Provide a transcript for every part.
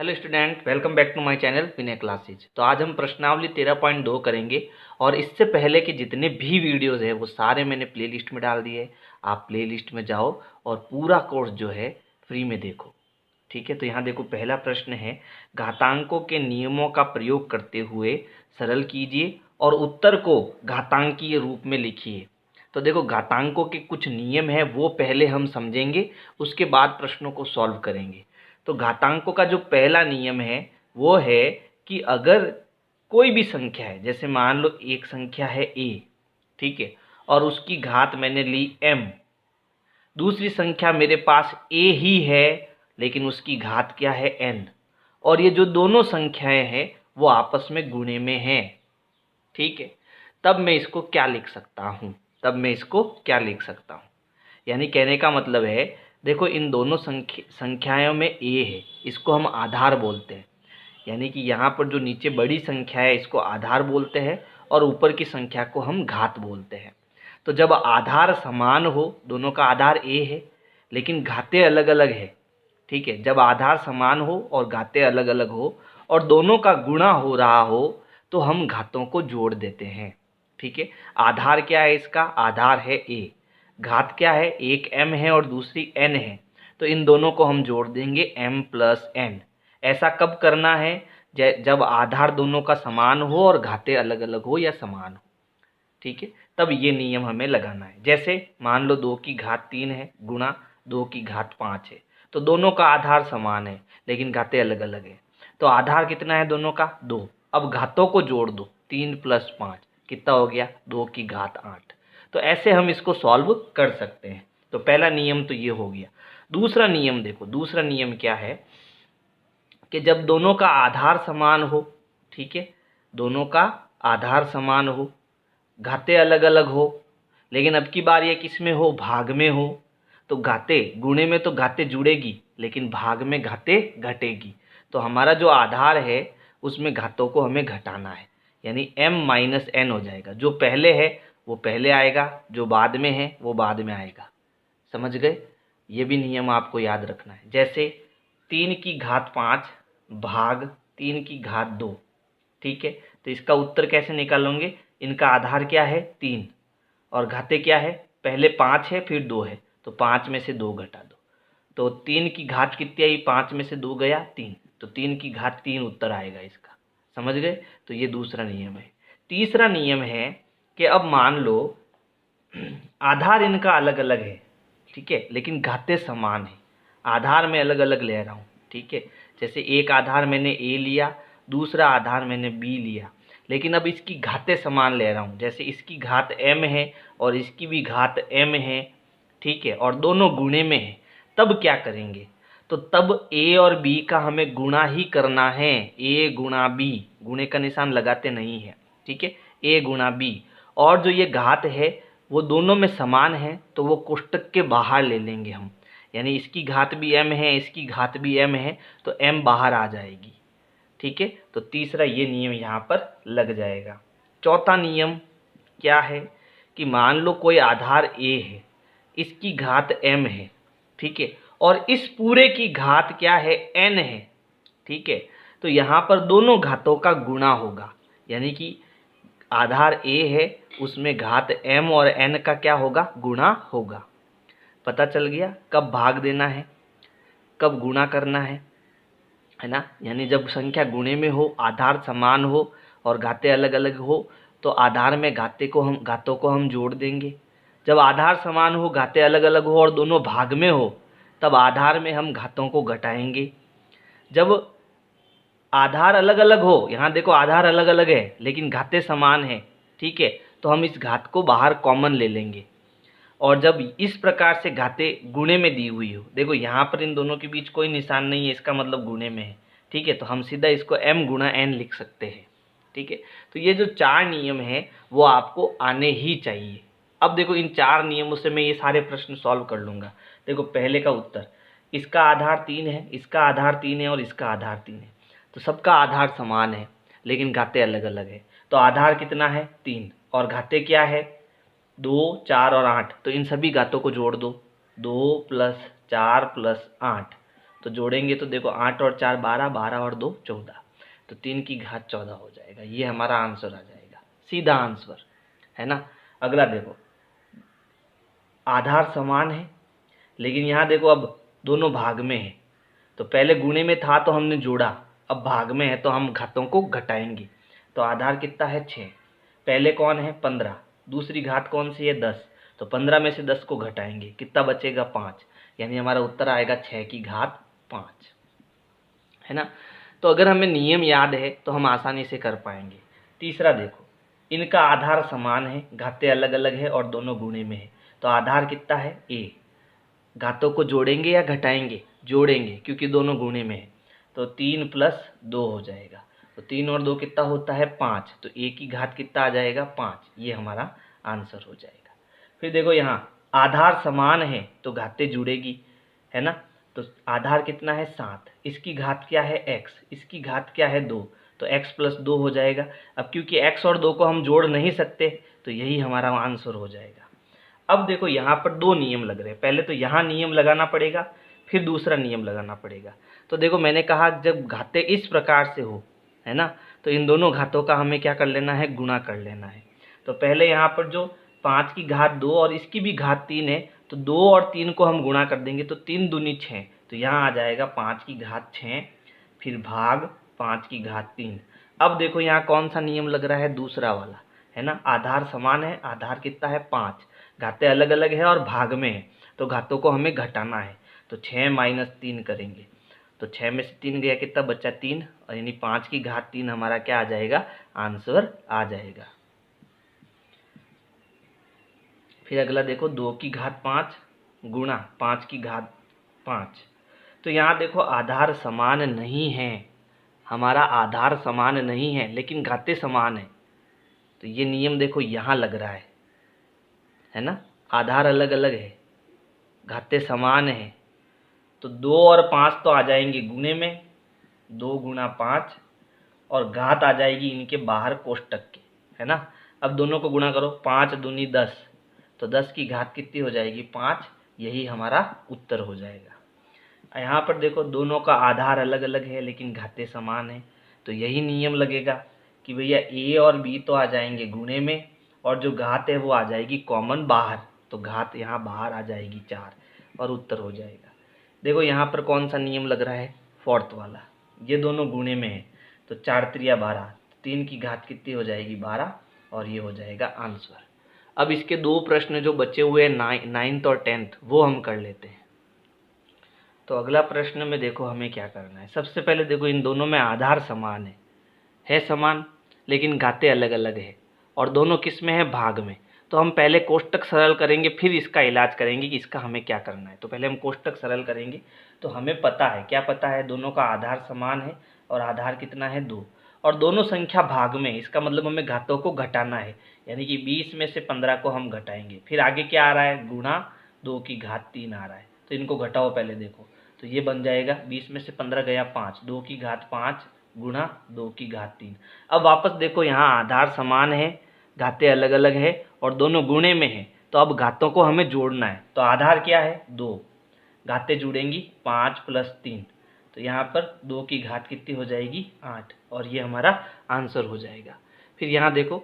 Hello student, welcome back to my channel Vinay classes. तो आज हम प्रश्नावली 13.2 करेंगे और इससे पहले के जितने भी वीडियोस हैं वो सारे मैंने प्लेलिस्ट में डाल दिए। आप प्लेलिस्ट में जाओ और पूरा कोर्स जो है फ्री में देखो। ठीक है, तो यहाँ देखो, पहला प्रश्न है, घातांकों के नियमों का प्रयोग करते हुए सरल कीजिए और उत्तर को घातांकीय रूप में लिखिए। तो देखो, घातांकों के कुछ नियम हैं वो पहले हम समझेंगे, उसके बाद प्रश्नों को सॉल्व करेंगे। तो घातांकों का जो पहला नियम है वो है कि अगर कोई भी संख्या है, जैसे मान लो एक संख्या है a, ठीक है, और उसकी घात मैंने ली m। दूसरी संख्या मेरे पास a ही है लेकिन उसकी घात क्या है n, और ये जो दोनों संख्याएं हैं वो आपस में गुणे में हैं। ठीक है, तब मैं इसको क्या लिख सकता हूँ, यानी कहने का मतलब है, देखो इन दोनों संख्याओं में a है, इसको हम आधार बोलते हैं। यानी कि यहाँ पर जो नीचे बड़ी संख्या है इसको आधार बोलते हैं और ऊपर की संख्या को हम घात बोलते हैं। तो जब आधार समान हो, दोनों का आधार a है लेकिन घातें अलग अलग है, ठीक है, जब आधार समान हो और घातें अलग अलग हो और दोनों का गुणा हो रहा हो तो हम घातों को जोड़ देते हैं। ठीक है, आधार क्या है, इसका आधार है a, घात क्या है, एक m है और दूसरी n है, तो इन दोनों को हम जोड़ देंगे m प्लस n। ऐसा कब करना है, जब आधार दोनों का समान हो और घातें अलग अलग हो या समान हो। ठीक है, तब ये नियम हमें लगाना है। जैसे मान लो 2 की घात 3 है गुणा 2 की घात 5 है, तो दोनों का आधार समान है लेकिन घातें अलग अलग है। तो आधार कितना है दोनों का, 2। अब घातों को जोड़ दो, 3 प्लस 5 कितना हो गया, 2 की घात 8। तो ऐसे हम इसको सॉल्व कर सकते हैं। तो पहला नियम तो ये हो गया। दूसरा नियम देखो, दूसरा नियम क्या है कि जब दोनों का आधार समान हो, ठीक है, दोनों का आधार समान हो, घातें अलग अलग हो, लेकिन अब की बार ये किस में हो, भाग में हो, तो घातें गुणे में तो घातें जुड़ेगी लेकिन भाग में घातें घटेगी। तो हमारा जो आधार है उसमें घातों को हमें घटाना है, यानी m माइनस n हो जाएगा। जो पहले है वो पहले आएगा, जो बाद में है वो बाद में आएगा। समझ गए, ये भी नियम आपको याद रखना है। जैसे 3 की घात 5 भाग 3 की घात 2, ठीक है, तो इसका उत्तर कैसे निकालोगे, इनका आधार क्या है 3 और घातें क्या है, पहले 5 है फिर 2 है, तो 5 में से 2 घटा दो, तो 3 की घात कितनी आई, 5 में से 2 गया 3, तो 3 की घात 3 उत्तर आएगा इसका। समझ गए, तो ये दूसरा नियम है। तीसरा नियम है कि अब मान लो आधार इनका अलग अलग है, ठीक है, लेकिन घातें समान है। आधार में अलग अलग ले रहा हूँ, ठीक है, जैसे एक आधार मैंने a लिया, दूसरा आधार मैंने b लिया, लेकिन अब इसकी घातें समान ले रहा हूँ। जैसे इसकी घात m है और इसकी भी घात m है, ठीक है, और दोनों गुणे में है, तब क्या करेंगे, तो तब a और b का हमें गुणा ही करना है। a गुणा b, गुणे का निशान लगाते नहीं है, ठीक है, a गुणा b, और जो ये घात है वो दोनों में समान है तो वो कोष्टक के बाहर ले लेंगे हम, यानी इसकी घात भी m है, इसकी घात भी m है, तो m बाहर आ जाएगी। ठीक है, तो तीसरा ये नियम यहाँ पर लग जाएगा। चौथा नियम क्या है कि मान लो कोई आधार a है, इसकी घात m है, ठीक है, और इस पूरे की घात क्या है, n है, ठीक है, तो यहाँ पर दोनों घातों का गुणा होगा, यानी कि आधार a है उसमें घात m और n का क्या होगा, गुणा होगा। पता चल गया कब भाग देना है, कब गुणा करना है ना, यानी जब संख्या गुणे में हो, आधार समान हो और घातें अलग अलग हो तो आधार में घातों को हम जोड़ देंगे। जब आधार समान हो, घातें अलग अलग हो और दोनों भाग में हो, तब आधार में हम घातों को घटाएंगे। जब आधार अलग अलग हो, यहाँ देखो आधार अलग अलग है लेकिन घातें समान है, ठीक है, तो हम इस घात को बाहर कॉमन ले लेंगे। और जब इस प्रकार से घातें गुणे में दी हुई हो, देखो यहाँ पर इन दोनों के बीच कोई निशान नहीं है, इसका मतलब गुणे में है, ठीक है, तो हम सीधा इसको m गुणा n लिख सकते हैं। ठीक है, तो ये जो 4 नियम है वो आपको आने ही चाहिए। अब देखो इन 4 नियमों से मैं ये सारे प्रश्न सॉल्व कर लूँगा। देखो पहले का उत्तर, इसका आधार 3 है, इसका आधार 3 है और इसका आधार 3 है, तो सबका आधार समान है लेकिन घातें अलग अलग है। तो आधार कितना है, 3, और घातें क्या है, 2, 4 और 8, तो इन सभी घातों को जोड़ दो, 2 प्लस 4 प्लस 8, तो जोड़ेंगे तो देखो 8 और 4 12, 12 और 2 14, तो 3 की घात 14 हो जाएगा। ये हमारा आंसर आ जाएगा, सीधा आंसर, है ना। अगला देखो, आधार समान है लेकिन यहाँ देखो अब दोनों भाग में है, तो पहले गुणे में था तो हमने जोड़ा, अब भाग में है तो हम घातों को घटाएंगे। तो आधार कितना है 6, पहले कौन है 15, दूसरी घात कौन सी है 10, तो 15 में से 10 को घटाएंगे, कितना बचेगा 5, यानी हमारा उत्तर आएगा 6 की घात 5, है ना। तो अगर हमें नियम याद है तो हम आसानी से कर पाएंगे। तीसरा देखो, इनका आधार समान है, घातें अलग अलग है और दोनों गुणे में है, तो आधार कितना है a, घातों को जोड़ेंगे या घटाएंगे, जोड़ेंगे क्योंकि दोनों गुणे में है, तो 3 + 2 हो जाएगा, तो 3 और 2 कितना होता है 5, तो a की घात कितना आ जाएगा 5, ये हमारा आंसर हो जाएगा। फिर देखो यहाँ आधार समान है तो घातें जुड़ेगी, है ना, तो आधार कितना है 7, इसकी घात क्या है x, इसकी घात क्या है 2, तो x + 2 हो जाएगा। अब क्योंकि x और 2 को हम जोड़ नहीं सकते तो यही हमारा आंसर हो जाएगा। अब देखो यहाँ पर दो नियम लग रहे हैं, पहले तो यहाँ नियम लगाना पड़ेगा, फिर दूसरा नियम लगाना पड़ेगा। तो देखो मैंने कहा जब घातें इस प्रकार से हो, है ना, तो इन दोनों घातों का हमें क्या कर लेना है, गुणा कर लेना है। तो पहले यहाँ पर जो 5 की घात 2 और इसकी भी घात 3 है, तो 2 और 3 को हम गुणा कर देंगे, तो 3 दूनी 6, तो यहाँ आ जाएगा 5 की घात 6, फिर भाग 5 की घात 3। अब देखो यहाँ कौन सा नियम लग रहा है, दूसरा वाला, है ना, आधार समान है, आधार कितना है 5, घातें अलग अलग है और भाग में है, तो घातों को हमें घटाना है, तो 6 - 3 करेंगे, तो 6 में से 3 गया, कितना बचा 3, और यानी 5 की घात 3 हमारा क्या आ जाएगा, आंसर आ जाएगा। फिर अगला देखो 2 की घात 5 गुणा 5 की घात 5, तो यहाँ देखो आधार समान नहीं है, हमारा आधार समान नहीं है लेकिन घातें समान है, तो ये नियम देखो यहाँ लग रहा है ना, आधार अलग अलग है, घातें समान है, तो 2 और 5 तो आ जाएंगे गुणे में, 2 × 5, और घात आ जाएगी इनके बाहर कोष्टक के, है ना। अब दोनों को गुणा करो, 5 दूनी 10, तो 10 की घात कितनी हो जाएगी 5, यही हमारा उत्तर हो जाएगा। यहाँ पर देखो दोनों का आधार अलग अलग है लेकिन घातें समान है, तो यही नियम लगेगा कि भैया a और b तो आ जाएंगे गुणे में, और जो घात है वो आ जाएगी कॉमन बाहर, तो घात यहाँ बाहर आ जाएगी 4, और उत्तर हो जाएगा। देखो यहाँ पर कौन सा नियम लग रहा है, फोर्थ वाला, ये दोनों गुणे में है, तो 4 × 3 = 12, 3 की घात कितनी हो जाएगी 12, और ये हो जाएगा आंसर। अब इसके दो प्रश्न जो बचे हुए हैं 9th और 10th वो हम कर लेते हैं। तो अगला प्रश्न में देखो हमें क्या करना है, सबसे पहले देखो इन दोनों में आधार समान है समान, लेकिन घातें अलग अलग है, और दोनों किस में है, भाग में। तो हम पहले कोष्टक सरल करेंगे फिर इसका इलाज करेंगे कि इसका हमें क्या करना है। तो पहले हम कोष्टक सरल करेंगे, तो हमें पता है, क्या पता है, दोनों का आधार समान है और आधार कितना है 2, और दोनों संख्या भाग में, इसका मतलब हमें घातों को घटाना है, यानी कि 20 में से 15 को हम घटाएंगे। फिर आगे क्या आ रहा है, गुणा 2 की घात 3 आ रहा है, तो इनको घटाओ पहले देखो, तो ये बन जाएगा 20 में से 15 गया 5, 2 की घात 5 गुणा 2 की घात 3। अब वापस देखो यहाँ आधार समान है, घातें अलग अलग है और दोनों गुणे में है, तो अब घातों को हमें जोड़ना है। तो आधार क्या है 2, घातें जुड़ेंगी 5 + 3, तो यहाँ पर 2 की घात कितनी हो जाएगी 8, और ये हमारा आंसर हो जाएगा। फिर यहाँ देखो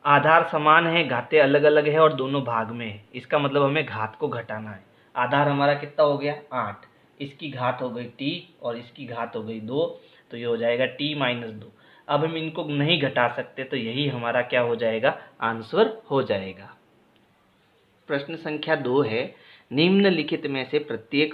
आधार समान है, घातें अलग अलग है और दोनों भाग में है, इसका मतलब हमें घात को घटाना है। आधार हमारा कितना हो गया 8, इसकी घात हो गई t और इसकी घात हो गई 2, तो ये हो जाएगा t - 2। अब हम इनको नहीं घटा सकते, तो यही हमारा क्या हो जाएगा, आंसर हो जाएगा। प्रश्न संख्या 2 है, निम्नलिखित में से प्रत्येक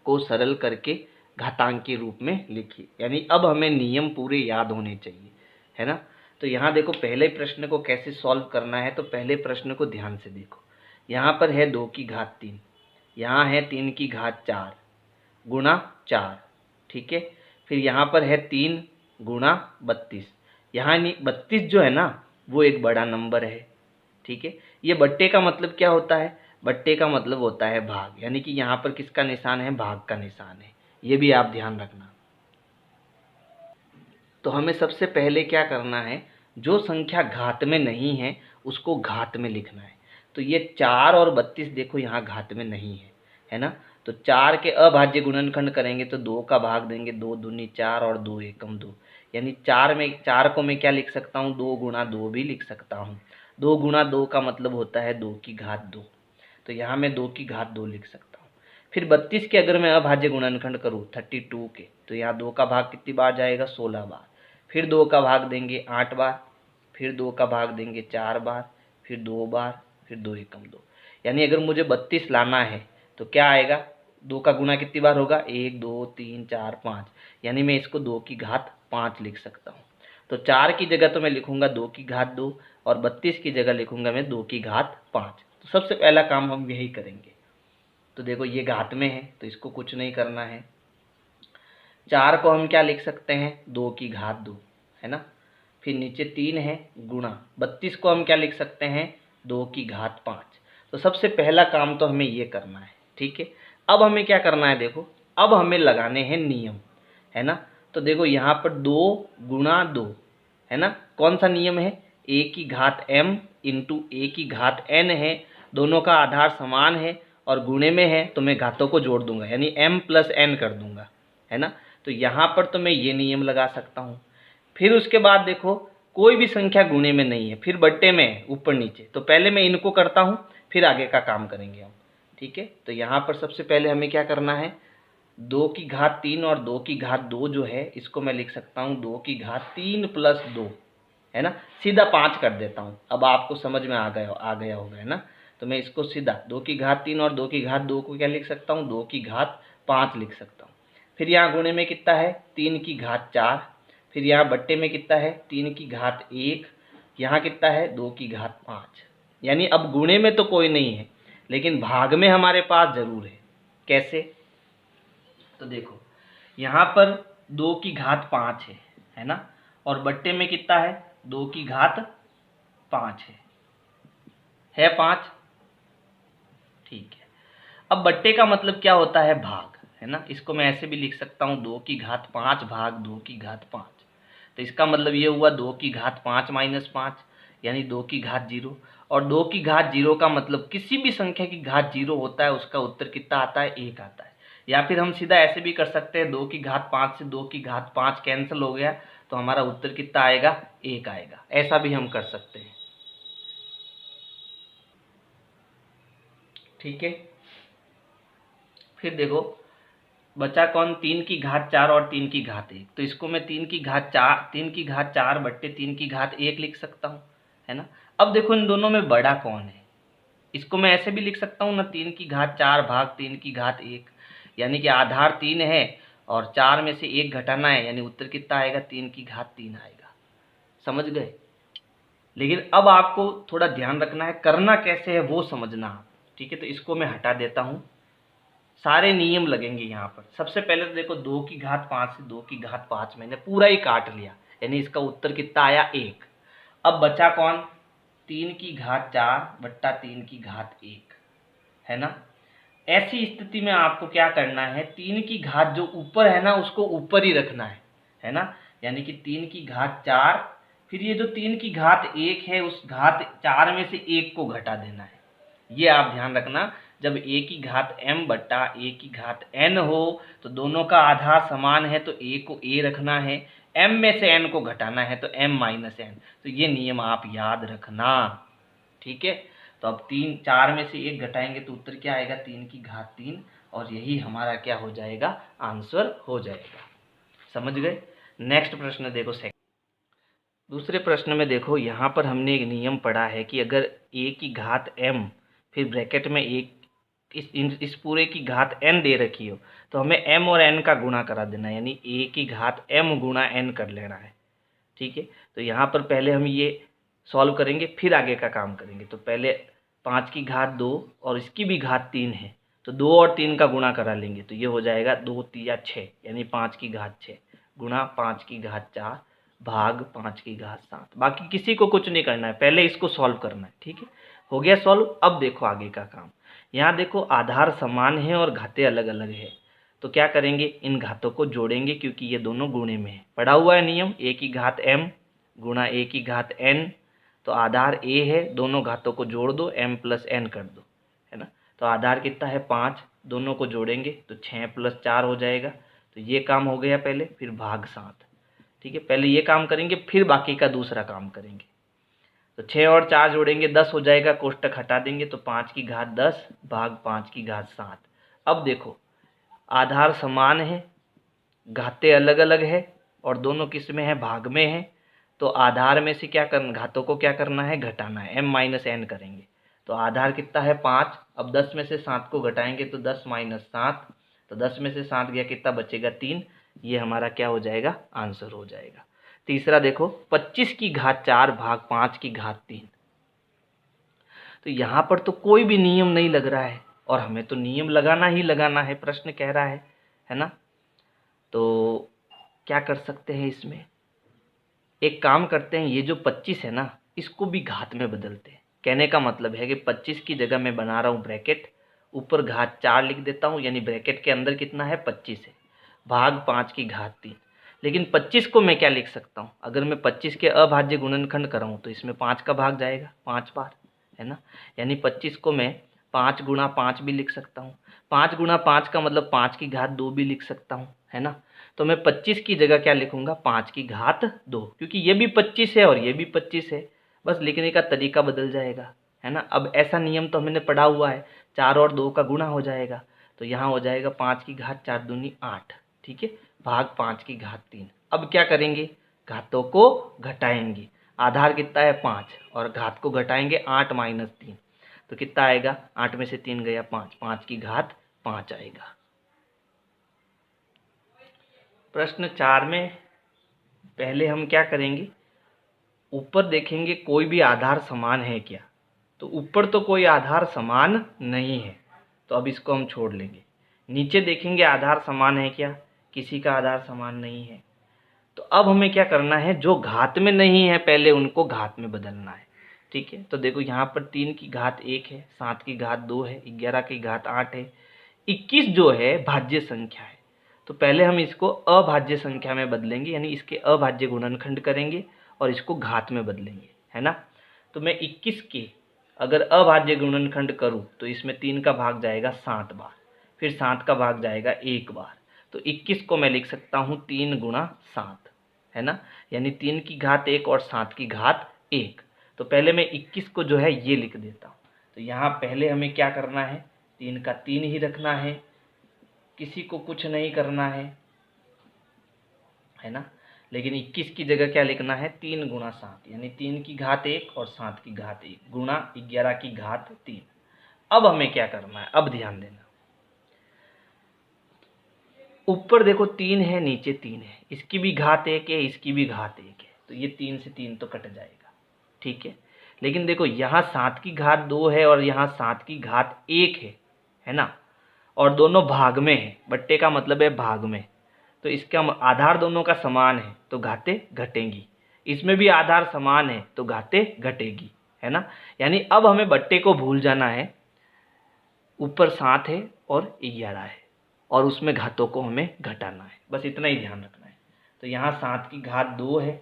को सरल करके घातांक के रूप में लिखिए। यानी अब हमें नियम पूरे याद होने चाहिए, है ना। तो यहाँ देखो पहले प्रश्न को कैसे सॉल्व करना है, तो पहले प्रश्न को ध्यान से देखो। यहाँ पर है 2 की घात 3, यहाँ है 3 की घात 4 गुणा 4, ठीक है। फिर यहाँ पर है 3 गुणा 32, यहाँ 32 जो है ना वो एक बड़ा नंबर है, ठीक है। ये बट्टे का मतलब क्या होता है, बट्टे का मतलब होता है भाग, यानी कि यहाँ पर किसका निशान है, भाग का निशान है, ये भी आप ध्यान रखना। तो हमें सबसे पहले क्या करना है, जो संख्या घात में नहीं है उसको घात में लिखना है। तो ये 4 और 32 देखो यहाँ घात में नहीं है ना, तो 4 के अभाज्य गुणनखंड करेंगे तो 2 का भाग देंगे, 2 दूनी 4 और 2 एकम 2, यानी 4 को मैं क्या लिख सकता हूँ, 2 गुणा 2 भी लिख सकता हूँ। 2 गुणा 2 का मतलब होता है 2 की घात 2, तो यहाँ मैं 2 की घात 2 लिख सकता हूँ। फिर 32 के अगर मैं अभाज्य गुणनखंड करूँ 32 के, तो यहाँ 2 का भाग कितनी बार जाएगा, 16 बार। फिर 2 का भाग देंगे 8 बार, फिर 2 का भाग देंगे 4 बार, फिर 2 बार, फिर 2 एकम 2। यानी अगर मुझे 32 लाना है तो क्या आएगा, 2 का गुना कितनी बार होगा, 1 2 3 4 5, यानी मैं इसको 2 की घात 5 लिख सकता हूँ। तो 4 की जगह तो मैं लिखूंगा 2 की घात 2 और 32 की जगह लिखूंगा मैं 2 की घात 5। तो सबसे पहला काम हम यही करेंगे। तो देखो ये घात में है तो इसको कुछ नहीं करना है। 4 को हम क्या लिख सकते हैं, 2 की घात 2, है ना। फिर नीचे 3 है गुणा 32 को हम क्या लिख सकते हैं, 2 की घात 5। तो सबसे पहला काम तो हमें ये करना है, ठीक है। अब हमें क्या करना है, देखो अब हमें लगाने हैं नियम, है ना। तो देखो यहाँ पर 2 गुणा 2, है ना, कौन सा नियम है, a की घात m इंटू a की घात n है। दोनों का आधार समान है और गुणे में है तो मैं घातों को जोड़ दूंगा, यानी m प्लस n कर दूंगा, है ना। तो यहाँ पर तो मैं ये नियम लगा सकता हूँ। फिर उसके बाद देखो कोई भी संख्या गुणे में नहीं है, फिर बट्टे में है ऊपर नीचे, तो पहले मैं इनको करता हूँ फिर आगे का काम करेंगे हम, ठीक है। तो यहाँ पर सबसे पहले हमें क्या करना है, 2 की घात 3 और 2 की घात 2 जो है इसको मैं लिख सकता हूँ 2 की घात 3 प्लस 2, है ना। सीधा 5 कर देता हूँ, अब आपको समझ में आ गया होगा, है ना। तो मैं इसको सीधा 2 की घात 3 और 2 की घात 2 को क्या लिख सकता हूँ, 2 की घात 5 लिख सकता हूँ। फिर यहाँ गुणे में कितना है, 3 की घात 4, फिर यहाँ बट्टे में कितना है, 3 की घात 1, यहाँ कितना है, 2 की घात 5। यानी अब गुणे में तो कोई नहीं है लेकिन भाग में हमारे पास जरूर है। कैसे, तो देखो यहाँ पर 2 की घात 5 है ना, और बट्टे में कितना है, 2 की घात 5 है 5, ठीक है। अब बट्टे का मतलब क्या होता है, भाग, है ना। इसको मैं ऐसे भी लिख सकता हूँ 2 की घात 5 भाग 2 की घात 5। तो इसका मतलब ये हुआ 2 की घात 5 माइनस 5, यानी 2 की घात 0। और 2 की घात 0 का मतलब किसी भी संख्या की घात 0 होता है उसका उत्तर कितना आता है, 1 आता है। या फिर हम सीधा ऐसे भी कर सकते हैं, 2 की घात 5 से 2 की घात 5 कैंसिल हो गया तो हमारा उत्तर कितना आएगा, 1 आएगा। ऐसा भी हम कर सकते हैं, ठीक है। फिर देखो बचा कौन, 3 की घात 4 और 3 की घात 1। तो इसको मैं 3 की घात 4 बट्टे 3 की घात 1 लिख सकता हूँ, है ना। अब देखो इन दोनों में बड़ा कौन है, इसको मैं ऐसे भी लिख सकता हूँ ना, 3 की घात 4 भाग 3 की घात 1, यानी कि आधार 3 है और 4 में से 1 घटाना है, यानी उत्तर कितना आएगा, 3 की घात 3 आएगा। समझ गए। लेकिन अब आपको थोड़ा ध्यान रखना है, करना कैसे है वो समझना, ठीक है। तो इसको मैं हटा देता हूँ, सारे नियम लगेंगे यहाँ पर। सबसे पहले तो देखो 2 की घात 5 से 2 की घात 5 मैंने पूरा ही काट लिया, यानी इसका उत्तर कितना आया, 1। अब बचा कौन, 3 की घात 4 बट्टा 3 की घात 1, है ना। ऐसी स्थिति में आपको क्या करना है, 3 की घात जो ऊपर है ना उसको ऊपर ही रखना है ना। यानी कि 3 की घात 4, फिर ये जो 3 की घात 1 है उस घात 4 में से 1 को घटा देना है। ये आप ध्यान रखना, जब a की घात m बट्टा a की घात n हो तो दोनों का आधार समान है तो a को a रखना है, m में से n को घटाना है तो m माइनस n। तो ये नियम आप याद रखना, ठीक है। तो अब 4 में से 1 घटाएंगे तो उत्तर क्या आएगा, 3 की घात 3, और यही हमारा क्या हो जाएगा, आंसर हो जाएगा। समझ गए। नेक्स्ट प्रश्न देखो, दूसरे प्रश्न में देखो यहाँ पर हमने एक नियम पढ़ा है कि अगर a की घात m फिर ब्रैकेट में एक इस पूरे की घात n दे रखी हो तो हमें m और n का गुणा करा देना है, यानी a की घात m गुणा n कर लेना है, ठीक है। तो यहाँ पर पहले हम ये सॉल्व करेंगे फिर आगे का काम करेंगे। तो पहले 5 की घात 2 और इसकी भी घात 3 है तो 2 और 3 का गुणा करा लेंगे तो ये हो जाएगा 2 3 6, यानी 5 की घात 6 गुणा 5 की घात 4 भाग 5 की घात 7। बाकी किसी को कुछ नहीं करना है, पहले इसको सॉल्व करना है, ठीक है। हो गया सॉल्व। अब देखो आगे का काम, यहाँ देखो आधार समान है और घातें अलग अलग है तो क्या करेंगे, इन घातों को जोड़ेंगे क्योंकि ये दोनों गुणे में है। पढ़ा हुआ है नियम, a की घात m गुणा a की घात n, तो आधार a है, दोनों घातों को जोड़ दो, m प्लस n कर दो, है ना। तो तो आधार कितना है 5, दोनों को जोड़ेंगे तो 6 + 4 हो जाएगा। तो ये काम हो गया पहले, फिर भाग 7। ठीक है, पहले ये काम करेंगे फिर बाकी का दूसरा काम करेंगे। तो 6 और 4 जोड़ेंगे 10 हो जाएगा, कोष्टक हटा देंगे तो 5 की घात 10 भाग 5 की घात 7। अब देखो आधार समान है, घातें अलग अलग है और दोनों किस में है, भाग में है। तो आधार में से क्या करना, घातों को क्या करना है, घटाना है, m - n करेंगे। तो आधार कितना है 5, अब 10 में से 7 को घटाएंगे तो 10 - 7, तो 10 में से 7 गया, कितना बचेगा 3। ये हमारा क्या हो जाएगा, आंसर हो जाएगा। तीसरा देखो 25 की घात 4 भाग 5 की घात 3। तो यहाँ पर तो कोई भी नियम नहीं लग रहा है और हमें तो नियम लगाना ही लगाना है, प्रश्न कह रहा है ना। तो क्या कर सकते हैं इसमें, एक काम करते हैं, ये जो 25 है ना इसको भी घात में बदलते हैं। कहने का मतलब है कि 25 की जगह मैं बना रहा हूँ ब्रैकेट, ऊपर घात 4 लिख देता हूँ, यानी ब्रैकेट के अंदर कितना है 25 है, भाग 5 की घात 3। लेकिन 25 को मैं क्या लिख सकता हूँ, अगर मैं 25 के अभाज्य गुणनखंड कराऊँ तो इसमें 5 का भाग जाएगा 5 बार, है ना। यानी 25 को मैं 5 × 5 भी लिख सकता हूँ, 5 × 5 का मतलब 5 की घात 2 भी लिख सकता हूँ, है ना। तो मैं 25 की जगह क्या लिखूंगा, 5 की घात 2, क्योंकि ये भी 25 है और ये भी 25 है, बस लिखने का तरीका बदल जाएगा, है ना। अब ऐसा नियम तो हमने पढ़ा हुआ है, 4 और 2 का गुणा हो जाएगा, तो यहाँ हो जाएगा 5 की घात 4 दूनी 8, ठीक है, भाग 5 की घात 3। अब क्या करेंगे, घातों को घटाएंगे। आधार कितना है 5 और घात को घटाएंगे 8 - 3, तो कितना आएगा, 8 में से 3 गया 5, 5 की घात 5 आएगा। प्रश्न 4 में पहले हम क्या करेंगे, ऊपर देखेंगे कोई भी आधार समान है क्या, तो ऊपर तो कोई आधार समान नहीं है, तो अब इसको हम छोड़ लेंगे। नीचे देखेंगे आधार समान है क्या, किसी का आधार समान नहीं है। तो अब हमें क्या करना है, जो घात में नहीं है पहले उनको घात में बदलना है। ठीक है, तो देखो यहाँ पर 3 की घात 1 है, 7 की घात 2 है, 11 की घात 8 है, 21 जो है भाज्य संख्या है। तो पहले हम इसको अभाज्य संख्या में बदलेंगे, यानी इसके अभाज्य गुणनखंड करेंगे और इसको घात में बदलेंगे, है ना। तो मैं 21 के अगर अभाज्य गुणनखंड करूँ तो इसमें 3 का भाग जाएगा 7 बार, फिर 7 का भाग जाएगा 1 बार। तो 21 को मैं लिख सकता हूँ 3 × 7, है ना, यानी 3 की घात 1 और 7 की घात 1। तो पहले मैं 21 को जो है ये लिख देता हूँ। तो यहाँ पहले हमें क्या करना है, 3 का 3 ही रखना है, किसी को कुछ नहीं करना है ना। लेकिन 21 की जगह क्या लिखना है, 3 × 7, यानी 3 की घात 1 और 7 की घात 1 गुणा 11 की घात 3। अब हमें क्या करना है, अब ध्यान देना, ऊपर देखो 3 है, नीचे 3 है, इसकी भी घात 1 है, इसकी भी घात 1 है, तो ये 3 से 3 तो कट जाएगा, ठीक है। लेकिन देखो यहाँ 7 की घात 2 है और यहाँ 7 की घात 1 है ना, और दोनों भाग में है, बट्टे का मतलब है भाग में, तो इसका आधार दोनों का समान है तो घातें घटेंगी, इसमें भी आधार समान है तो घातें घटेगी, है ना। यानी अब हमें बट्टे को भूल जाना है, ऊपर 7 है और 11 है और उसमें घातों को हमें घटाना है, बस इतना ही ध्यान रखना है। तो यहाँ 7 की घात 2 है,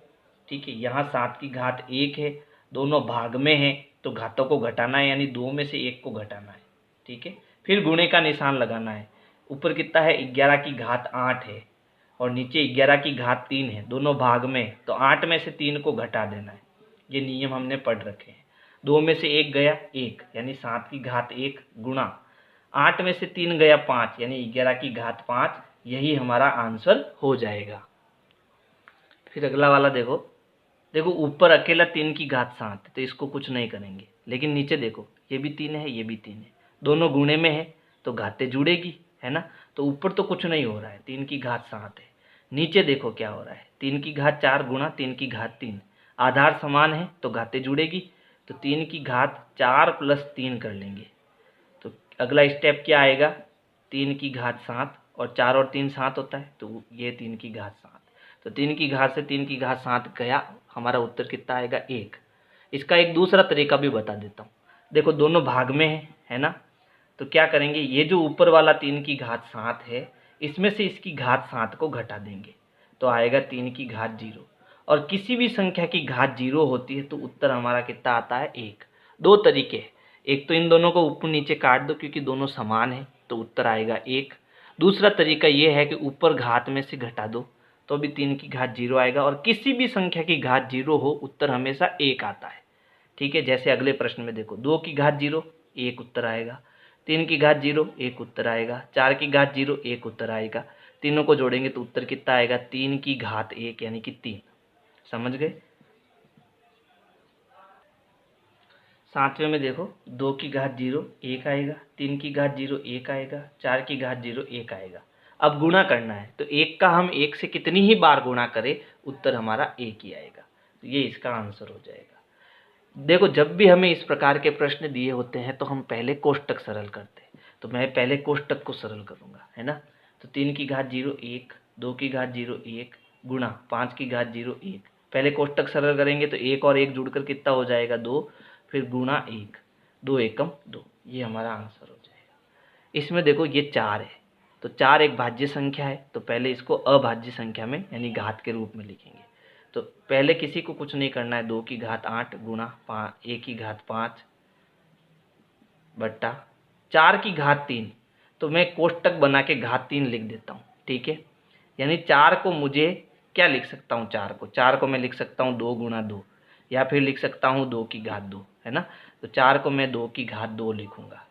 ठीक है, यहाँ 7 की घात 1 है, दोनों भाग में है तो घातों को घटाना है, यानी 2 में से 1 को घटाना है, ठीक है। फिर गुणे का निशान लगाना है, ऊपर कितना है 11 की घात 8 है और नीचे 11 की घात 3 है, दोनों भाग में, तो 8 में से 3 को घटा देना है। ये नियम हमने पढ़ रखे हैं। 2 में से 1 गया 1, यानी 7 की घात 1 गुणा 8 में से 3 गया 5, यानी 11 की घात 5, यही हमारा आंसर हो जाएगा। फिर अगला वाला देखो, देखो ऊपर अकेला 3 की घात 7 तो इसको कुछ नहीं करेंगे, लेकिन नीचे देखो ये भी 3 है, ये भी 3 है, दोनों गुणे में है तो घातें जुड़ेगी, है ना। तो ऊपर तो कुछ नहीं हो रहा है, 3 की घात 7 है, नीचे देखो क्या हो रहा है, 3 की घात 4 गुणा 3 की घात 3, आधार समान है तो घातें जुड़ेगी, तो 3 की घात 4 + 3 कर लेंगे। तो अगला स्टेप क्या आएगा, 3 की घात 7 और 4 और 3 7 होता है, तो ये 3 की घात 7, तो 3 की घात से 3 की घात 7 गया, हमारा उत्तर कितना आएगा 1। इसका एक दूसरा तरीका भी बता देता हूँ, देखो दोनों भाग में है ना, तो क्या करेंगे, ये जो ऊपर वाला 3 की घात 7 है इसमें से इसकी घात 7 को घटा देंगे तो आएगा 3 की घात 0, और किसी भी संख्या की घात 0 होती है तो उत्तर हमारा कितना आता है 1। दो तरीके हैं, एक तो इन दोनों को ऊपर नीचे काट दो क्योंकि दोनों समान है, तो उत्तर आएगा 1। दूसरा तरीका ये है कि ऊपर घात में से घटा दो तो भी 3 की घात 0 आएगा, और किसी भी संख्या की घात 0 हो उत्तर हमेशा 1 आता है। ठीक है, जैसे अगले प्रश्न में देखो, 2 की घात 0 1 उत्तर आएगा, 3 की घात 0 1 उत्तर आएगा, 4 की घात 0 1 उत्तर आएगा। तीनों को जोड़ेंगे तो उत्तर कितना आएगा, 3 की घात 1 यानी कि 3। समझ गए। सातवें में देखो, 2 की घात 0 1 आएगा, 3 की घात 0 1 आएगा, 4 की घात 0 1 आएगा। अब गुणा करना है तो 1 का हम 1 से कितनी ही बार गुणा करें उत्तर हमारा 1 ही आएगा, तो ये इसका आंसर हो जाएगा। देखो, जब भी हमें इस प्रकार के प्रश्न दिए होते हैं तो हम पहले कोष्टक सरल करते हैं, तो मैं पहले कोष्टक को सरल करूँगा, है ना। तो 3 की घात 0 1, 2 की घात 0 1 गुणा 5 की घात 0 1। पहले कोष्टक सरल करेंगे तो 1 और 1 जुड़कर कितना हो जाएगा, 2, फिर गुणा 1, 2 एकम 2, ये हमारा आंसर हो जाएगा। इसमें देखो ये 4 है, तो 4 एक भाज्य संख्या है, तो पहले इसको अभाज्य संख्या में यानी घात के रूप में लिखेंगे। तो पहले किसी को कुछ नहीं करना है, 2 की घात 8 गुणा 1 की घात 5 बट्टा 4 की घात 3, तो मैं कोष्टक बना के घात 3 लिख देता हूँ। ठीक है, यानी 4 को मुझे क्या लिख सकता हूँ, 4 को मैं लिख सकता हूँ 2 गुणा 2, या फिर लिख सकता हूँ 2 की घात 2, है ना। तो 4 को मैं 2 की घात 2 लिखूँगा।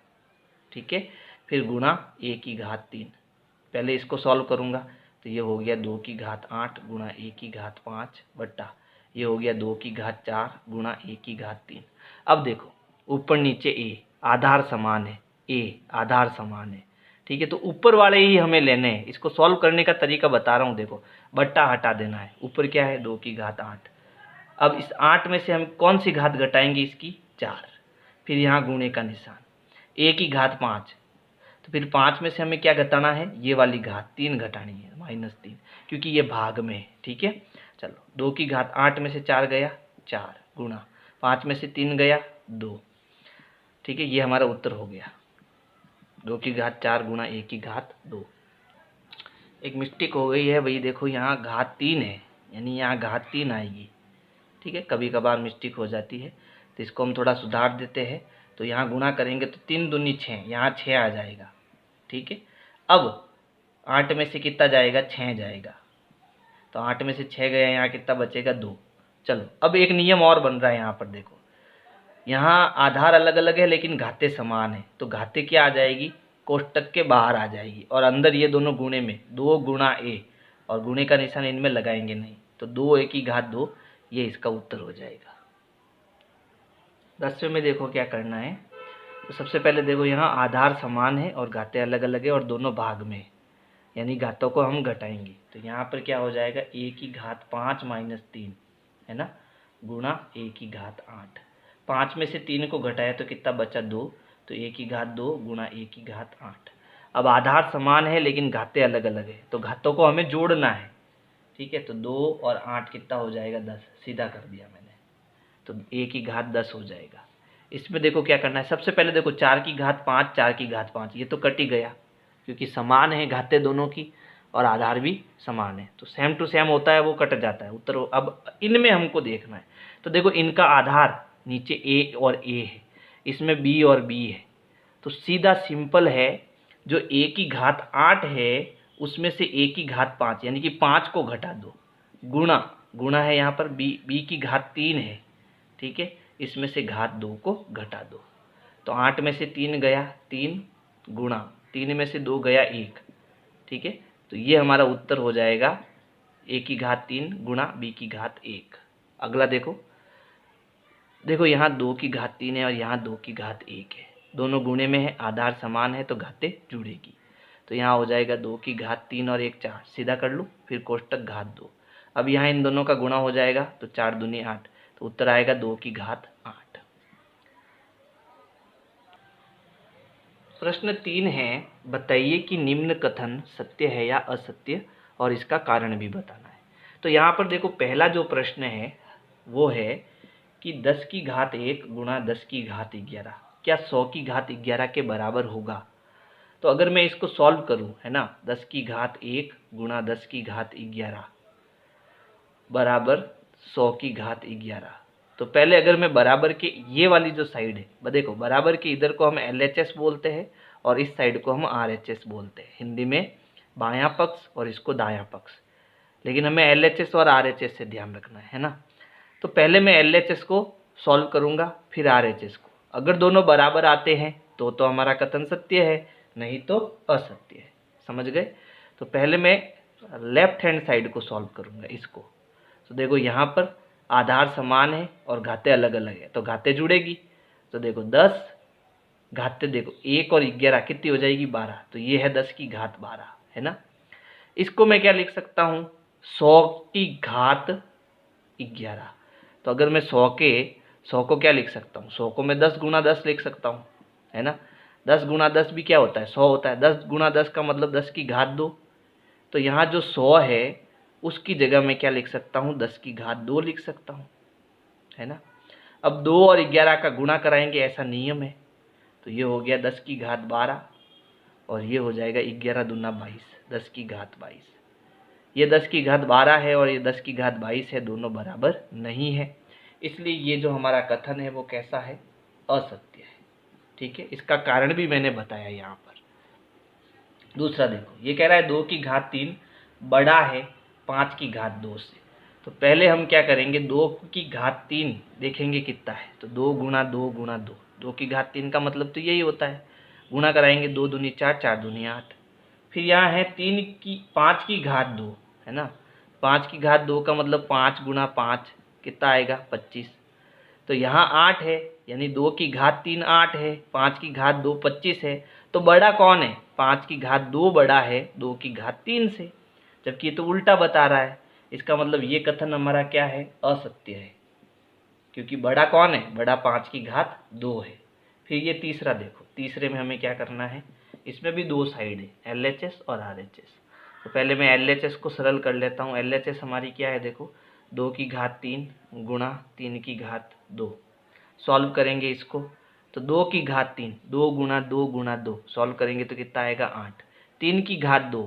ठीक है, फिर गुणा 1 की घात 3, पहले इसको सॉल्व करूँगा तो ये हो गया 2 की घात 8 गुणा 1 की घात 5 बट्टा ये हो गया 2 की घात 4 गुणा 1 की घात 3। अब देखो, ऊपर नीचे ए आधार समान है, ए आधार समान है। ठीक है, तो ऊपर वाले ही हमें लेने हैं। इसको सॉल्व करने का तरीका बता रहा हूँ, देखो बट्टा हटा देना है, ऊपर क्या है 2 की घात 8। अब इस 8 में से हम कौन सी घात घटाएंगे, इसकी 4, फिर यहाँ गुणे का निशान, ए की घात 5, तो फिर 5 में से हमें क्या घटाना है, ये वाली घात 3 घटानी है, -3, क्योंकि ये भाग में है। ठीक है, चलो 2 की घात 8 में से 4 गया 4 गुणा 5 में से 3 गया 2। ठीक है, ये हमारा उत्तर हो गया, 2 की घात 4 गुणा 1 की घात 2। एक मिस्टेक हो गई है वही, देखो यहाँ घात 3 है, यानी यहाँ घात 3 आएगी। ठीक है, कभी कभार मिस्टेक हो जाती है, तो इसको हम थोड़ा सुधार देते हैं। तो यहाँ गुणा करेंगे तो 3 दूनी 6, यहाँ 6 आ जाएगा। ठीक है, अब 8 में से कितना जाएगा, 6 जाएगा, तो 8 में से 6 गया, यहाँ कितना बचेगा 2। चलो अब एक नियम और बन रहा है यहाँ पर, देखो यहाँ आधार अलग अलग है लेकिन घाते समान है, तो घाते क्या आ जाएगी, कोष्टक के बाहर आ जाएगी, और अंदर ये दोनों गुणे में 2 गुणा ए, और गुणे का निशान इनमें लगाएंगे नहीं, तो 2 ए की घात 2, ये इसका उत्तर हो जाएगा। 10वें में देखो क्या करना है, तो सबसे पहले देखो यहाँ आधार समान है और घाते अलग अलग है और दोनों भाग में है, यानी घातों को हम घटाएंगे, तो यहाँ पर क्या हो जाएगा, ए की घात 5 - 3, है ना, गुणा ए की घात 8। 5 में से 3 को घटाया तो कितना बचा 2, तो ए की घात 2 गुणा ए की घात 8। अब आधार समान है लेकिन घाते अलग अलग है, तो घातों को हमें जोड़ना है। ठीक है, तो 2 और 8 कितना हो जाएगा, 10, सीधा कर दिया मैंने, तो ए की घात 10 हो जाएगा। इसमें देखो क्या करना है, सबसे पहले देखो 4 की घात 5 4 की घात 5, ये तो कट ही गया क्योंकि समान है घाते दोनों की और आधार भी समान है, तो सेम टू सेम होता है, वो कट जाता है उत्तर। अब इनमें हमको देखना है, तो देखो इनका आधार नीचे ए और ए है, इसमें बी और बी है, तो सीधा सिंपल है, जो ए की घात 8 है उसमें से ए की घात 5 यानी कि 5 को घटा दो, गुणा गुणा है यहाँ पर बी की घात 3 है। ठीक है, इसमें से घात 2 को घटा दो, तो 8 में से 3 गया 3 गुणा 3 में से 2 गया 1। ठीक है, तो ये हमारा उत्तर हो जाएगा ए की घात 3 गुणा बी की घात 1। अगला देखो, देखो यहाँ 2 की घात 3 है और यहाँ 2 की घात 1 है, दोनों गुणे में है, आधार समान है तो घाते जुड़ेगी, तो यहाँ हो जाएगा 2 की घात 3 और 1 4, सीधा कर लूँ, फिर कोष्टक घात 2। अब यहाँ इन दोनों का गुणा हो जाएगा तो 4 दूनी 8, तो उत्तर आएगा 2 की घात 8। प्रश्न 3 है, बताइए कि निम्न कथन सत्य है या असत्य और इसका कारण भी बताना है। तो यहाँ पर देखो पहला जो प्रश्न है वो है कि 10 की घात 1 गुणा 10 की घात 11 क्या 100 की घात 11 के बराबर होगा। तो अगर मैं इसको सॉल्व करूँ, है ना, 10 की घात 1 गुणा 10 की घात 11 बराबर 100 की घात 11, तो पहले अगर मैं बराबर के ये वाली जो साइड है, देखो बराबर के इधर को हम LHS बोलते हैं और इस साइड को हम RHS बोलते हैं, हिंदी में बायां पक्ष और इसको दायां पक्ष। लेकिन हमें LHS और RHS से ध्यान रखना है ना। तो पहले मैं LHS को सॉल्व करूंगा, फिर RHS को। अगर दोनों बराबर आते हैं तो हमारा कथन सत्य है, नहीं तो असत्य है। समझ गए? तो पहले मैं लेफ्ट हैंड साइड को सॉल्व करूंगा इसको। तो देखो यहाँ पर आधार समान है और घातें अलग अलग है, तो घातें जुड़ेगी। तो देखो 10 घातें, देखो 1 और 11 कितनी हो जाएगी? 12। तो ये है 10 की घात 12, है ना। इसको मैं क्या लिख सकता हूँ? 100 की घात 11। तो अगर मैं 100 को क्या लिख सकता हूँ? 100 को मैं 10 गुना 10 लिख सकता हूँ, है ना। 10 गुना 10 भी क्या होता है? 100 होता है। 10 गुना 10 का मतलब 10 की घात 2। तो यहाँ जो 100 है उसकी जगह मैं क्या लिख सकता हूँ? 10 की घात 2 लिख सकता हूँ, है ना। अब 2 और 11 का गुणा कराएंगे, ऐसा नियम है। तो ये हो गया 10 की घात 12 और ये हो जाएगा 11 दूना 22, 10 की घात 22। ये 10 की घात 12 है और ये 10 की घात 22 है, दोनों बराबर नहीं है। इसलिए ये जो हमारा कथन है वो कैसा है? असत्य है। ठीक है, इसका कारण भी मैंने बताया यहाँ पर। दूसरा देखो, ये कह रहा है 2 की घात 3 बड़ा है 5 की घात 2 से। तो पहले हम क्या करेंगे? 2 की घात 3 देखेंगे कितना है। तो 2 गुना 2 गुना 2, 2 की घात 3 का मतलब तो यही होता है। गुना कराएंगे, 2 दूनी 4, 4 दूनी 8। फिर यहाँ है 5 की घात 2, है ना। 5 की घात 2 का मतलब 5 गुना 5 कितना आएगा? 25। तो यहाँ 8 है, यानी 2 की घात 3 8 है, 5 की घात 2 25 है। तो बड़ा कौन है? 5 की घात 2 बड़ा है 2 की घात 3 से, जबकि ये तो उल्टा बता रहा है। इसका मतलब ये कथन हमारा क्या है? असत्य है, क्योंकि बड़ा कौन है? बड़ा 5 की घात 2 है। फिर ये तीसरा देखो, तीसरे में हमें क्या करना है? इसमें भी 2 साइड है, LHS और RHS। तो पहले मैं LHS को सरल कर लेता हूँ। LHS हमारी क्या है? देखो 2 की घात 3 गुणा 3 की घात 2। सॉल्व करेंगे इसको, तो 2 की घात 3 2 गुना 2 गुना 2 सॉल्व करेंगे तो कितना आएगा? 8। 3 की घात 2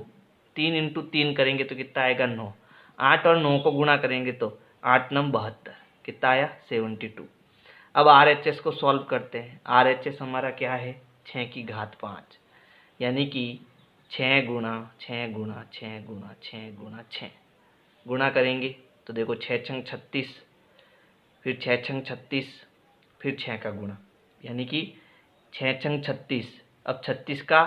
3 इंटू 3 करेंगे तो कितना आएगा? 9। 8 और 9 को गुणा करेंगे तो 8 9 72, कितना आया? 72। अब RHS को सॉल्व करते हैं। RHS हमारा क्या है? 6 की घात 5, यानी कि 6 गुणा 6 गुणा 6 गुणा 6 गुणा 6 गुणा करेंगे तो देखो 6 छंग 36, फिर 6 छंग 36, फिर 6 का गुणा, यानी कि 6 छंग 36। अब 36 का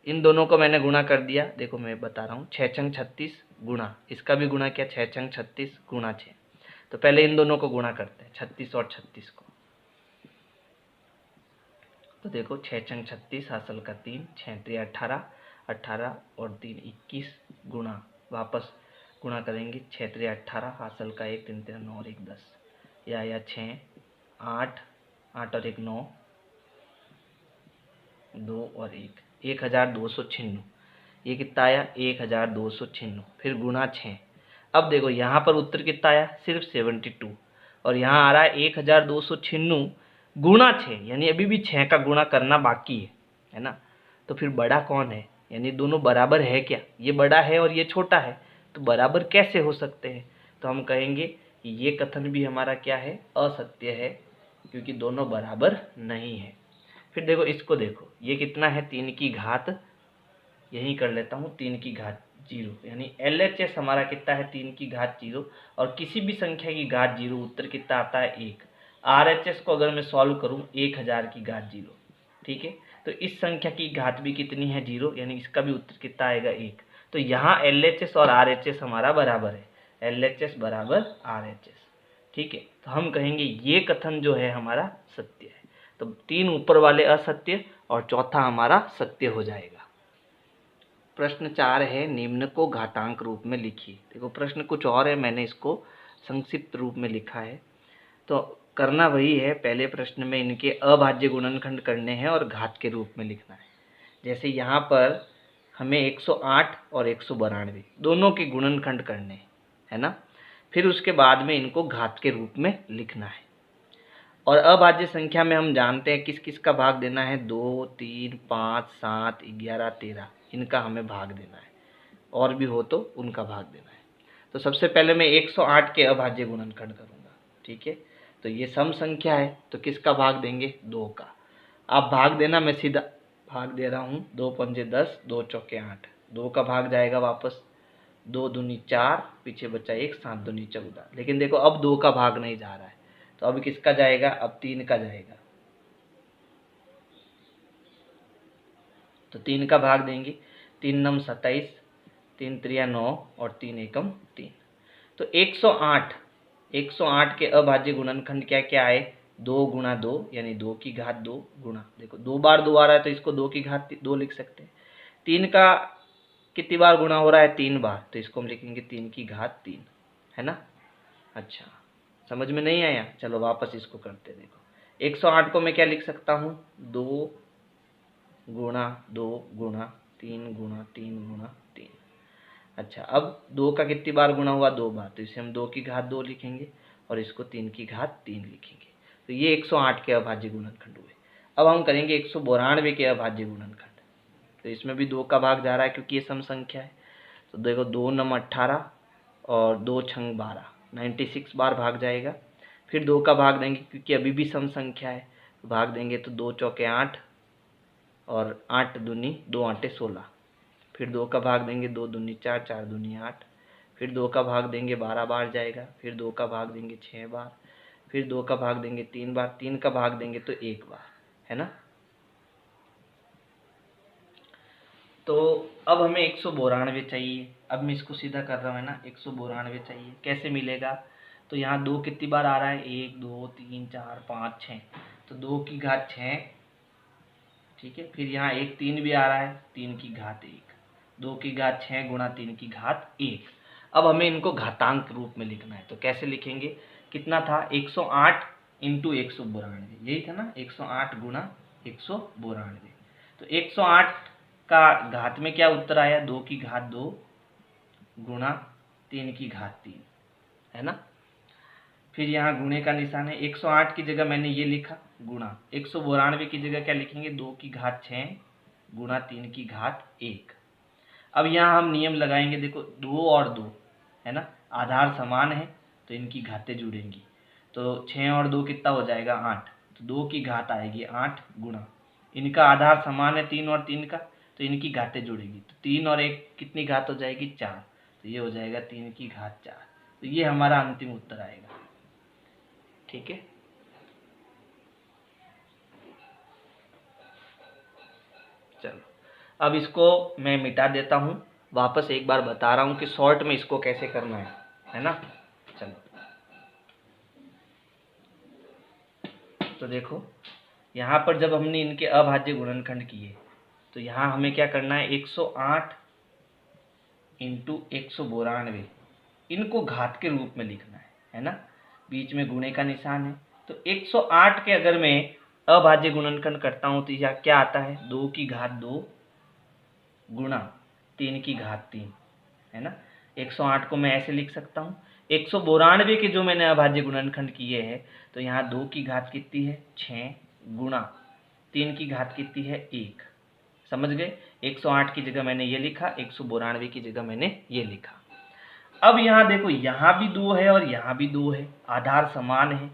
इन दोनों को मैंने गुणा कर दिया। देखो मैं बता रहा हूँ, 6 छंग 36 गुणा इसका भी गुणा किया, 6 छंग 36 गुणा 6। तो पहले इन दोनों को गुणा करते हैं, 36 और 36 को। तो देखो 6 छंग 36 हासिल का 3, 6 3 18, 18 और 3 21 गुणा, वापस गुणा करेंगे, 6 3 18 हासिल का 1 3 3 9 और 1 10, या 6 8 8 और 1 9 2 और 1 1296। ये कितना आया? 1296। फिर गुणा 6। अब देखो यहाँ पर उत्तर कितना आया? सिर्फ 72। और यहाँ आ रहा है 1296 गुणा 6, यानी अभी भी 6 का गुणा करना बाकी है ना। तो फिर बड़ा कौन है? यानी दोनों बराबर है क्या? ये बड़ा है और ये छोटा है, तो बराबर कैसे हो सकते हैं? तो हम कहेंगे कि ये कथन भी हमारा क्या है? असत्य है, क्योंकि दोनों बराबर नहीं है। फिर देखो इसको, देखो ये कितना है? 3 की घात, यही कर लेता हूँ 3 की घात 0, यानी LHS हमारा कितना है? 3 की घात 0। और किसी भी संख्या की घात 0 उत्तर कितना आता है? 1। RHS को अगर मैं सॉल्व करूँ 1000 की घात 0, ठीक है। तो इस संख्या की घात भी कितनी है? 0, यानी इसका भी उत्तर कितना आएगा? 1। तो यहाँ LHS और RHS हमारा बराबर है, LHS बराबर RHS, ठीक है। तो हम कहेंगे ये कथन जो है हमारा सत्य है। तो 3 ऊपर वाले असत्य और चौथा हमारा सत्य हो जाएगा। प्रश्न 4 है, निम्न को घातांक रूप में लिखिए। देखो प्रश्न कुछ और है, मैंने इसको संक्षिप्त रूप में लिखा है। तो करना वही है, पहले प्रश्न में इनके अभाज्य गुणनखंड करने हैं और घात के रूप में लिखना है। जैसे यहाँ पर हमें 108 और 192 दोनों के गुणनखंड करने हैं, है ना। फिर उसके बाद में इनको घात के रूप में लिखना है। और अभाज्य संख्या में हम जानते हैं किस किस का भाग देना है? 2 3 5 7 11 13, इनका हमें भाग देना है, और भी हो तो उनका भाग देना है। तो सबसे पहले मैं 108 के अभाज्य गुणनखंड करूंगा। ठीक है, तो ये सम संख्या है, तो किसका भाग देंगे? 2 का। आप भाग देना, मैं सीधा भाग दे रहा हूँ। 2 पंजे 10, 2 चौके 8, 2 का भाग जाएगा वापस, 2 दूनी 4, पीछे बचा 1, 7 दूनी 14। लेकिन देखो अब 2 का भाग नहीं जा रहा है, तो अब किसका जाएगा? अब 3 का जाएगा। तो 3 का भाग देंगे, 3 नम 27, 3 त्रिया 9 और 3 एकम 3। तो 108 के अभाज्य गुणनखंड क्या क्या आए? 2 गुणा 2 यानी 2 की घात 2 गुणा, देखो 2 बार 2 आ रहा है तो इसको 2 की घात 2 लिख सकते हैं। 3 का कितनी बार गुणा हो रहा है? 3 बार, तो इसको हम लिखेंगे 3 की घात 3, है ना। अच्छा, समझ में नहीं आया? चलो वापस इसको करते। देखो 108 को मैं क्या लिख सकता हूँ? 2 गुणा 2 गुणा 3 गुणा 3 गुणा 3। अच्छा, अब 2 का कितनी बार गुणा हुआ? 2 बार, तो इसे हम 2 की घात 2 लिखेंगे और इसको 3 की घात 3 लिखेंगे। तो ये 108 के अभाज्य गुणनखंड हुए। अब हम करेंगे 192 के अभाज्य गुणनखंड। तो इसमें भी 2 का भाग जा रहा है क्योंकि ये सम संख्या है। तो देखो 2 नम 18 और 2 छंग 12, 96 बार भाग जाएगा। फिर 2 का भाग देंगे क्योंकि अभी भी सम संख्या है, तो भाग देंगे तो 2 चौके 8 और 8 दूनी 2 आटे 16। फिर 2 का भाग देंगे, 2 दूनी 4, 4 दूनी 8। फिर 2 का भाग देंगे 12 बार जाएगा। फिर 2 का भाग देंगे 6 बार। फिर 2 का भाग देंगे 3 बार। 3 का भाग देंगे तो 1 बार, है ना। तो अब हमें 192 चाहिए। अब मैं इसको सीधा कर रहा हूँ, है ना। 192 चाहिए, कैसे मिलेगा? तो यहाँ 2 कितनी बार आ रहा है? 1 2 3 4 5 6, तो 2 की घात 6, ठीक है। फिर यहाँ 1 3 भी आ रहा है, 3 की घात 1, 2 की घात 6 गुणा 3 की घात 1। अब हमें इनको घातांक रूप में लिखना है, तो कैसे लिखेंगे? कितना था? 108 इंटू 192, यही था ना, 108 गुणा 192। तो 108 का घात में क्या उत्तर आया? 2 की घात 2 गुणा 3 की घात 3, है ना। फिर यहाँ गुणे का निशान है। 108 की जगह मैंने ये लिखा गुणा, 192 की जगह क्या लिखेंगे? 2 की घात 6 गुणा 3 की घात 1। अब यहाँ हम नियम लगाएंगे, देखो 2 और 2, है ना, आधार समान है तो इनकी घातें जुड़ेंगी। तो 6 और 2 कितना हो जाएगा? 8, तो 2 की घात आएगी 8 गुणा, इनका आधार समान है 3 और 3 का, तो इनकी घातें जुड़ेगी। तो 3 और 1 कितनी घात हो जाएगी? 4, तो ये हो जाएगा 3 की घात 4। तो ये हमारा अंतिम उत्तर आएगा, ठीक है। चलो अब इसको मैं मिटा देता हूँ। वापस एक बार बता रहा हूँ कि शॉर्ट में इसको कैसे करना है ना। चलो तो देखो यहाँ पर जब हमने इनके अभाज्य गुणनखंड किए, तो यहाँ हमें क्या करना है? 108 इंटू 192, इनको घात के रूप में लिखना है ना। बीच में गुणे का निशान है। तो 108 के अगर मैं अभाज्य गुणनखंड करता हूँ तो यह क्या आता है? 2 की घात 2 गुणा 3 की घात 3, है ना। 108 को मैं ऐसे लिख सकता हूँ। 192 के जो मैंने अभाज्य गुणनखंड किए हैं, तो यहाँ 2 की घात कितनी है? 6 गुणा 3 की घात कितनी है? 1। समझ गए? 108 की जगह मैंने ये लिखा, 192 की जगह मैंने ये लिखा। अब यहाँ देखो, यहाँ भी 2 है और यहाँ भी 2 है, आधार समान है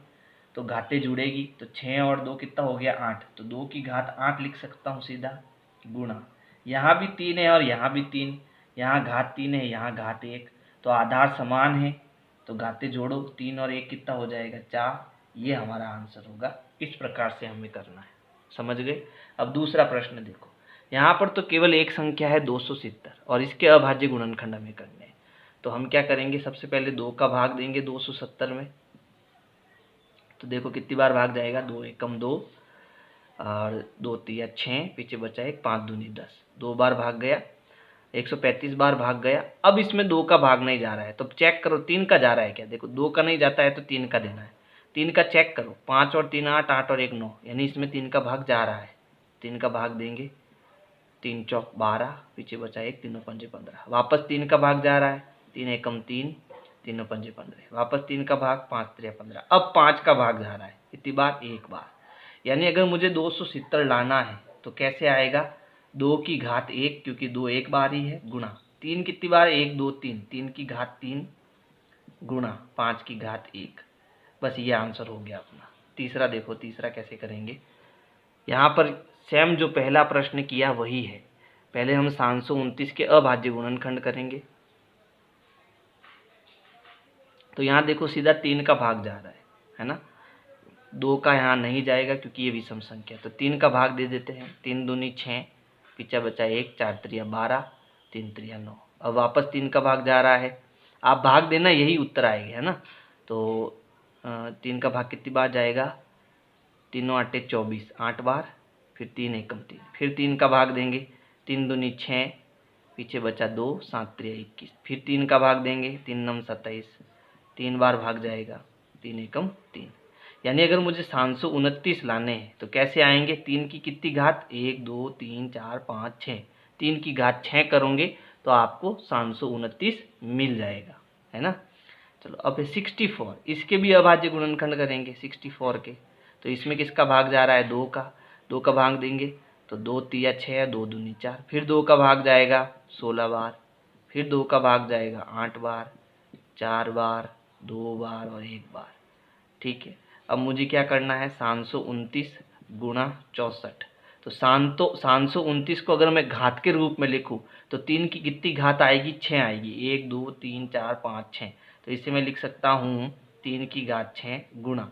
तो घातें जुड़ेगी। तो 6 और 2 कितना हो गया? 8, तो 2 की घात 8 लिख सकता हूँ सीधा, गुणा यहाँ भी 3 है और यहाँ भी 3, यहाँ घात 3 है, यहाँ घात 1, तो आधार समान है तो घातें जोड़ो, 3 और 1 कितना हो जाएगा? 4। ये हमारा आंसर होगा। इस प्रकार से हमें करना है, समझ गए। अब दूसरा प्रश्न देखो, यहाँ पर तो केवल एक संख्या है 270 और इसके अभाज्य गुणनखंड हमें करने हैं। तो हम क्या करेंगे? सबसे पहले 2 का भाग देंगे 270 में। तो देखो कितनी बार भाग जाएगा? 2 एकम 2 और 2 तिया 6, पीछे बचा 1, 5 दूनी 10, 2 बार भाग गया, 135 बार भाग गया। अब इसमें 2 का भाग नहीं जा रहा है, तो चेक करो 3 का जा रहा है क्या? देखो 2 का नहीं जाता है तो 3 का देना है। 3 का चेक करो, 5 और 3 8, 8 और 1 9, यानी इसमें 3 का भाग जा रहा है। 3 का भाग देंगे, 3 चौक 12, पीछे बचा 1, 3 पंजे 15, वापस 3 का भाग जा रहा है, 3 एकम 3, 3 पंजे 15, वापस 3 का भाग, 5 3 15। अब 5 का भाग जा रहा है, कितनी बार? 1 बार। यानी अगर मुझे 270 लाना है तो कैसे आएगा? 2 की घात 1, क्योंकि 2 एक बार ही है, गुणा 3 कितनी बार? 1 2 3, 3 की घात 3 गुणा 5 की घात 1, बस ये आंसर हो गया अपना। तीसरा देखो, तीसरा कैसे करेंगे। यहाँ पर सेम जो पहला प्रश्न किया वही है। पहले हम 729 के अभाज्य गुणनखंड करेंगे। तो यहाँ देखो सीधा 3 का भाग जा रहा है ना। 2 का यहाँ नहीं जाएगा क्योंकि ये विषम संख्या, तो 3 का भाग दे देते हैं। 3 दूनी 6, पीछा बचा 1, 4 त्रिया 12, 3 त्रिया 9। अब वापस 3 का भाग जा रहा है, आप भाग देना, यही उत्तर आएगा, है ना। तो 3 का भाग कितनी बार जाएगा, 3 8 24, 8 बार, फिर 3 एकम 3, फिर 3 का भाग देंगे। 3 दूनी 6, पीछे बचा 2, 7 त्रिया 21, फिर 3 का भाग देंगे। 3 9 27, 3 बार भाग जाएगा, 3 एकम 3। यानी अगर मुझे 729 लाने हैं तो कैसे आएंगे, 3 की कितनी घात, 1 2 3 4 5 6, 3 की घात 6 करोगे तो आपको 729 मिल जाएगा, है ना। चलो अब 64, इसके भी अभाज्य गुणनखंड करेंगे 64 के। तो इसमें किसका भाग जा रहा है, 2 का। 2 का भाग देंगे तो 2 तिया 6, 2 दूनी 4, फिर 2 का भाग जाएगा 16 बार, फिर 2 का भाग जाएगा 8 बार, 4 बार, 2 बार और 1 बार। ठीक है, अब मुझे क्या करना है, 729 गुणा 64। तो 729 को अगर मैं घात के रूप में लिखूं तो 3 की कितनी घात आएगी, 6 आएगी। 1 2 3 4 5 6, तो इसे मैं लिख सकता हूँ 3 की घात 6 गुणा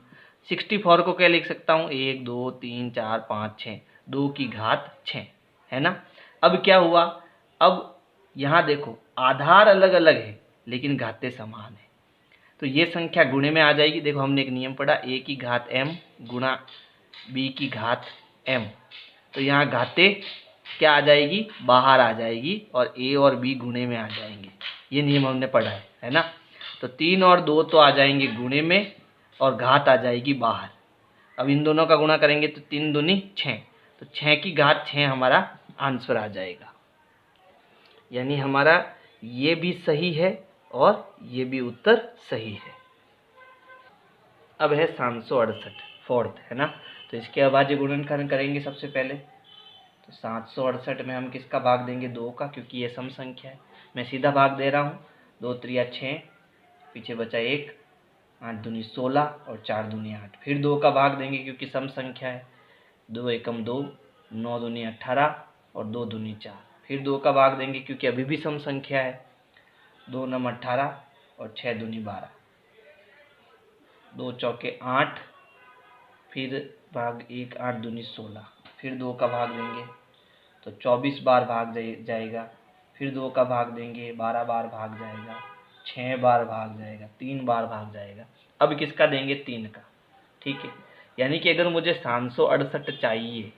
64 को क्या लिख सकता हूँ, 1 2 3 4 5 6, 2 की घात 6, है ना। अब क्या हुआ, अब यहाँ देखो आधार अलग अलग है लेकिन घातें समान है, तो ये संख्या गुणे में आ जाएगी। देखो हमने एक नियम पढ़ा, a की घात m गुणा b की घात m। तो यहाँ घातें क्या आ जाएगी, बाहर आ जाएगी, और a और b गुणे में आ जाएंगे। ये नियम हमने पढ़ा है ना। तो 3 और 2 तो आ जाएंगे गुणे में और घात आ जाएगी बाहर। अब इन दोनों का गुणा करेंगे तो 3 दूनी 6, तो 6 की घात 6 हमारा आंसर आ जाएगा। यानी हमारा ये भी सही है और ये भी उत्तर सही है। अब है 768 फोर्थ, है ना। तो इसके अभाज्य गुणनखंड करेंगे सबसे पहले। तो 768 में हम किसका भाग देंगे, 2 का, क्योंकि ये सम संख्या है। मैं सीधा भाग दे रहा हूँ, 2 त्रिया 6, पीछे बचा 1, 8 दूनी 16 और 4 दूनी 8, फिर 2 का भाग देंगे क्योंकि सम संख्या है। 2 एकम 2, 9 दूनी 18 और 2 दूनी 4, फिर 2 का भाग देंगे क्योंकि अभी भी सम संख्या है। 2 नम 18 और 6 दूनी 12, 2 चौके 8, फिर भाग 1, 8 दूनी 16, फिर 2 का भाग देंगे तो 24 बार भाग जाएगा, फिर 2 का भाग देंगे 12 बार भाग जाएगा, 6 बार भाग जाएगा, 3 बार भाग जाएगा। अब किसका देंगे, 3 का। ठीक है, यानी कि अगर मुझे 768 चाहिए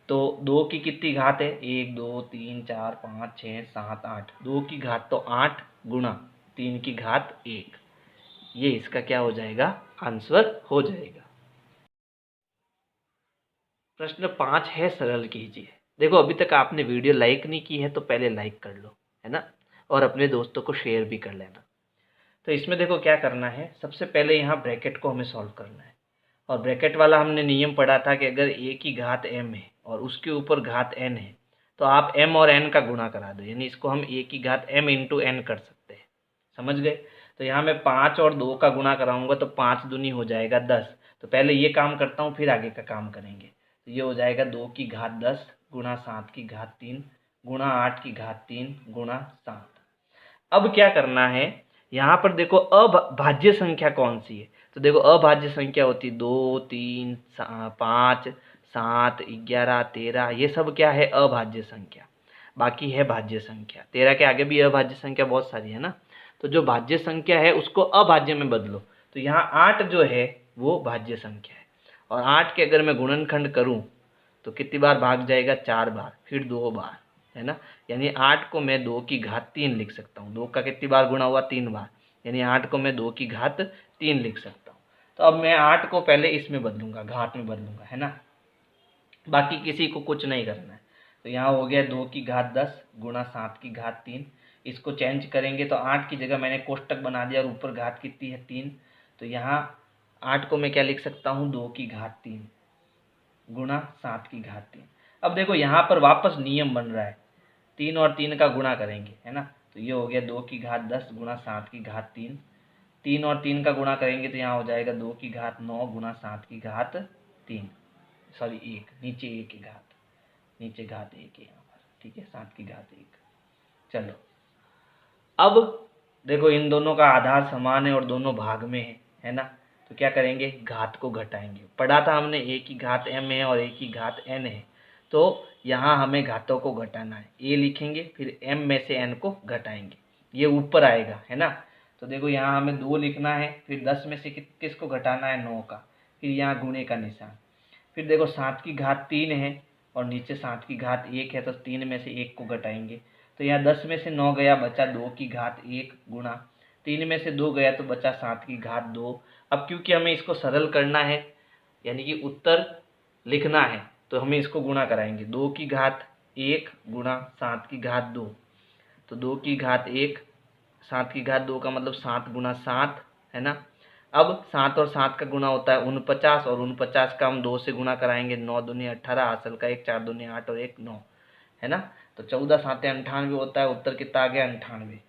तो 2 की कितनी घात है, 1 2 3 4 5 6 7 8, 2 की घात तो 8 गुणा 3 की घात 1, ये इसका क्या हो जाएगा, आंसर हो जाएगा। प्रश्न 5 है, सरल कीजिए। देखो अभी तक आपने वीडियो लाइक नहीं की है तो पहले लाइक कर लो, है ना, और अपने दोस्तों को शेयर भी कर लेना। तो इसमें देखो क्या करना है, सबसे पहले यहाँ ब्रैकेट को हमें सॉल्व करना है। और ब्रैकेट वाला हमने नियम पढ़ा था कि अगर a की घात m है और उसके ऊपर घात n है तो आप m और n का गुणा करा दो, यानी इसको हम a की घात m इंटू n कर सकते हैं। समझ गए। तो यहाँ मैं 5 और 2 का गुणा कराऊंगा तो 5 दूनी हो जाएगा 10। तो पहले ये काम करता हूँ फिर आगे का काम करेंगे। तो ये हो जाएगा 2 की घात 10 गुणा 7 की घात 3 गुणा 8 की घात 3 गुणा 7। अब क्या करना है, यहाँ पर देखो अभाज्य संख्या कौन सी है। तो देखो अभाज्य संख्या होती है 2 3 5 7 11 13, ये सब क्या है, अभाज्य संख्या। बाकी है भाज्य संख्या। 13 के आगे भी अभाज्य संख्या बहुत सारी है ना। तो जो भाज्य संख्या है उसको अभाज्य में बदलो। तो यहाँ 8 जो है वो भाज्य संख्या है, और 8 के अगर मैं गुणनखंड करूँ तो कितनी बार भाग जाएगा, 4 बार, फिर 2 बार, है ना। यानी 8 को मैं 2 की घात 3 लिख सकता हूँ। 2 का कितनी बार गुणा हुआ, 3 बार, यानी 8 को मैं 2 की घात 3 लिख सकता हूँ। तो अब मैं 8 को पहले इसमें बदलूंगा, घात में बदलूंगा, है ना। बाकी किसी को कुछ नहीं करना है। तो यहाँ हो गया 2 की घात 10 गुणा 7 की घात 3। इसको चेंज करेंगे तो 8 की जगह मैंने कोष्टक बना दिया और ऊपर घात कितनी है, 3। तो यहाँ 8 को मैं क्या लिख सकता हूँ, 2 की घात 3 गुणा 7 की घात 3। अब देखो यहाँ पर वापस नियम बन रहा है, 3 और 3 का गुणा करेंगे, है ना। तो ये हो गया 2 की घात 10 गुणा 7 की घात 3 3 और 3 का गुणा करेंगे तो यहाँ हो जाएगा 2 की घात 9 गुणा 7 की घात 3, सॉरी 1, नीचे 1 की घात, नीचे घात 1 है यहाँ पर, ठीक है, 7 की घात 1। चलो अब देखो इन दोनों का आधार समान है और दोनों भाग में है ना, तो क्या करेंगे, घात को घटाएंगे। पढ़ा था हमने a की घात m है और a की घात n है, तो यहाँ हमें घातों को घटाना है। a लिखेंगे फिर m में से n को घटाएंगे, ये ऊपर आएगा है ना। तो देखो यहाँ हमें 2 लिखना है, फिर 10 में से किसको घटाना है, 9 का, फिर यहाँ गुणे का निशान। फिर देखो 7 की घात 3 है और नीचे 7 की घात 1 है, तो 3 में से 1 को घटाएंगे। तो यहाँ 10 में से 9 गया, बचा 2 की घात 1 गुणा 3 में से 2 गया तो बचा 7 की घात 2। अब क्योंकि हमें इसको सरल करना है यानी कि उत्तर लिखना है, तो हमें इसको गुणा कराएंगे। 2 की घात 1 गुणा 7 की घात 2, तो 2 की घात 1 7 की घात 2 का मतलब 7 गुणा 7 है ना। अब 7 और 7 का गुणा होता है 49 और 49 का हम 2 से गुणा कराएंगे, 9 दूनी 18, हासिल का 1, 4 दूनी 8 और 1 9 है ना। तो 14 7 98 होता है, उत्तर कितना आ गया 98,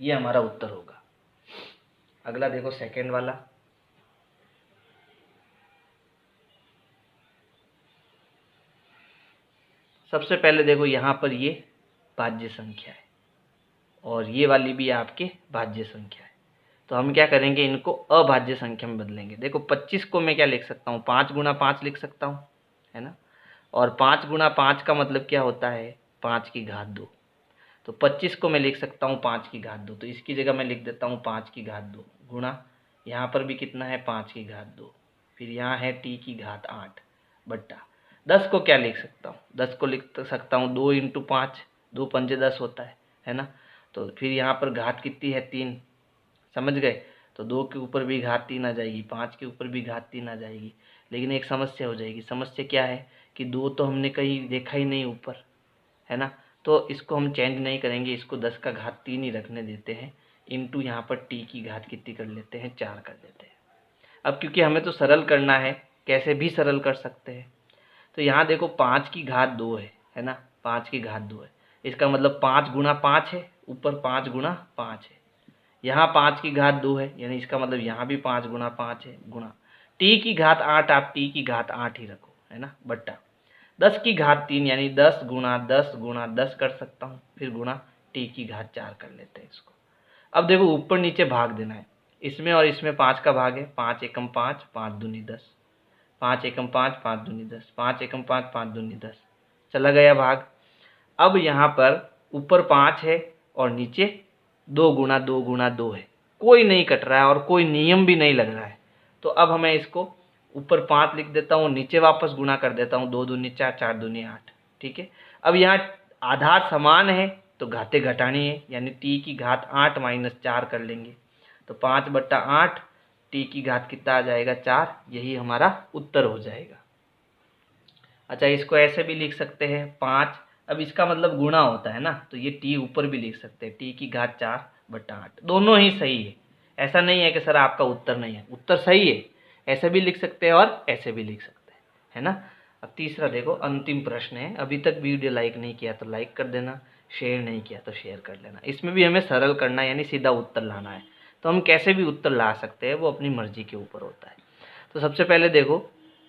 ये हमारा उत्तर होगा। अगला देखो सेकंड वाला, सबसे पहले देखो यहाँ पर ये भाज्य संख्या है और ये वाली भी आपके भाज्य संख्या है, तो हम क्या करेंगे, इनको अभाज्य संख्या में बदलेंगे। देखो 25 को मैं क्या लिख सकता हूँ, 5 गुणा 5 लिख सकता हूँ है ना, और 5 गुणा 5 का मतलब क्या होता है, 5 की घात 2। तो 25 को मैं लिख सकता हूँ 5 की घात 2, तो इसकी जगह मैं लिख देता हूँ 5 की घात 2 गुणा, यहाँ पर भी कितना है 5 की घात 2, फिर यहाँ है t की घात 8 बट्टा 10 को क्या लिख सकता हूँ, 10 को लिख सकता हूँ 2 इंटू 5, 2 पंजे 10 होता है ना। तो फिर यहाँ पर घात कितनी है 3, समझ गए। तो 2 के ऊपर भी घात 3 आ जाएगी, 5 के ऊपर भी घात 3 आ जाएगी, लेकिन एक समस्या हो जाएगी। समस्या क्या है कि 2 तो हमने कहीं देखा ही नहीं ऊपर है ना, तो इसको हम चेंज नहीं करेंगे, इसको 10 का घात 3 ही रखने देते हैं, इंटू यहाँ पर t की घात कितनी कर लेते हैं, 4 कर देते हैं। अब क्योंकि हमें तो सरल करना है, कैसे भी सरल कर सकते हैं, तो यहाँ देखो 5 की घात 2 है ना, 5 की घात 2 है, इसका मतलब 5 गुणा 5 है, ऊपर 5 गुणा 5 है, यहाँ 5 की घात 2 है, यानी इसका मतलब यहाँ भी 5 गुणा 5 है, गुणा t की घात 8, आप t की घात 8 ही रखो है ना, बट्टा 10 की घात 3 यानी 10 गुणा 10 कर सकता हूँ, फिर गुणा t की घात 4 कर लेते हैं इसको। अब देखो ऊपर नीचे भाग देना है, इसमें और इसमें 5 का भाग है, 5 एकम 5, 5 दूनी 10, 5 एकम 5, 5 दूनी 10, 5 एकम 5, 5 दूनी 10, चला गया भाग। अब यहाँ पर ऊपर 5 है और नीचे 2 गुणा 2 गुणा 2 है, कोई नहीं कट रहा है और कोई नियम भी नहीं लग रहा है, तो अब हमें इसको ऊपर 5 लिख देता हूँ, नीचे वापस गुणा कर देता हूँ, 2 दूनी 4, 4 दूनी 8, ठीक है। अब यहाँ आधार समान है तो घातें घटानी है, यानी t की घात 8 माइनस 4 कर लेंगे, तो 5 बट्टा 8, t की घात कितना आ जाएगा 4, यही हमारा उत्तर हो जाएगा। अच्छा इसको ऐसे भी लिख सकते हैं 5, अब इसका मतलब गुणा होता है ना, तो ये t ऊपर भी लिख सकते हैं, t की घात 4 बट्टा 8, दोनों ही सही है। ऐसा नहीं है कि सर आपका उत्तर नहीं है, उत्तर सही है, ऐसे भी लिख सकते हैं और ऐसे भी लिख सकते हैं है ना। अब तीसरा देखो, अंतिम प्रश्न है, अभी तक वीडियो लाइक नहीं किया तो लाइक कर देना, शेयर नहीं किया तो शेयर कर लेना। इसमें भी हमें सरल करना है यानी सीधा उत्तर लाना है, तो हम कैसे भी उत्तर ला सकते हैं, वो अपनी मर्जी के ऊपर होता है। तो सबसे पहले देखो